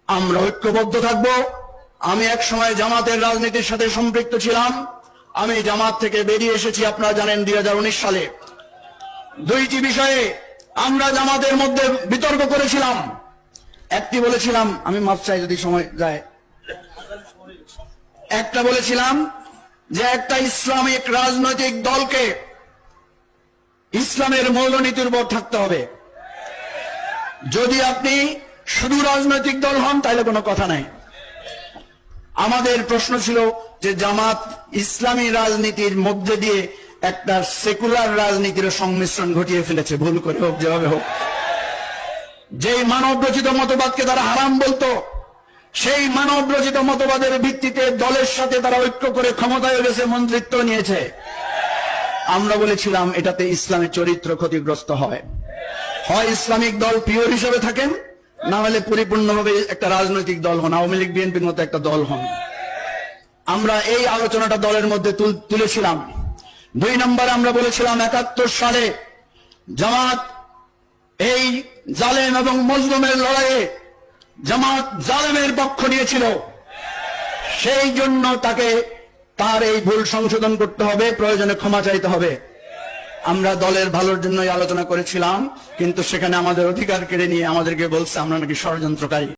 আমরা ঐক্যবদ্ধ থাকব। আমি এক সময় জামাতের রাজনীতির সাথে সম্পৃক্ত ছিলাম। আমি জামাত থেকে বেরিয়ে এসেছি আপনারা জানেন 2019 সালে। দুইটি বিষয়ে আমরা জামাতের মধ্যে বিতর্ক করেছিলাম। একটি বলেছিলাম, আমি মাফ চাই যদি সময় যায়, একটা বলেছিলাম যে একটা ইসলামিক রাজনৈতিক দলকে ইসলামের মৌলনীতির উপর থাকতে হবে। যদি আপনি শুধু রাজনৈতিক দল হন তাহলে কোনো কথা নাই। আমাদের প্রশ্ন ছিল যে জামাত ইসলামী রাজনীতির মধ্যে দিয়ে একটা সেকুলার রাজনীতির সংমিশ্রণ ঘটিয়ে ফেলেছে, ভুল করে হোক যেভাবে হোক। যেই মানব রচিত মতবাদকে তারা হারাম বলতো, সেই মানব রচিত মতবাদের ভিত্তিতে দলের সাথে তারা ঐক্য করে ক্ষমতায় গেছে, মন্ত্রিত্ব নিয়েছে। আমরা বলেছিলাম এটাতে ইসলামের চরিত্র ক্ষতিগ্রস্ত হয়। হয় ইসলামিক দল পিওর হিসেবে থাকেন, না হলে পরিপূর্ণভাবে একটা রাজনৈতিক দল হন, আওয়ামী লীগ বিএনপির মতো একটা দল হন। আমরা এই আলোচনাটা দলের মধ্যে তুলেছিলাম। 2 নম্বরে আমরা বলেছিলাম 71 সালে জামাত এই জালেম এবং মজলুমের লড়াইয়ে জামাত জালেমের পক্ষ নিয়েছিল, সেই জন্য তাকে তার এই ভুল সংশোধন করতে হবে, প্রয়োজনে ক্ষমা চাইতে হবে। আমরা দলের ভালোর জন্যই আলোচনা করেছিলাম, কিন্তু সেখানে আমাদের অধিকার কেড়ে নিয়ে আমাদেরকে বলছে আমরা নাকি ষড়যন্ত্রকারী।